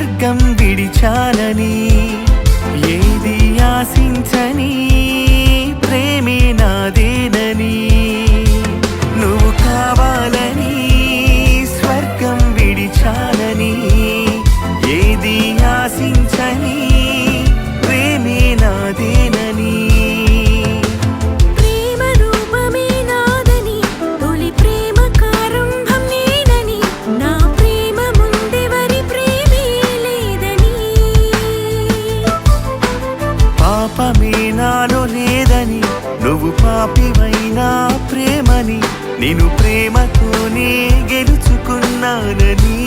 స్వర్గం విడిచాలని ఏది ఆశించని ప్రేమే నాదేనని నువ్వు కావాలని స్వర్గం విడిచాలని ఏది ఆశించని ప్రేమే నాదేనని పాపమే నాలో లేదని నువ్వు పాపివైనా ప్రేమని నేను ప్రేమతోనే గెలుచుకున్నానని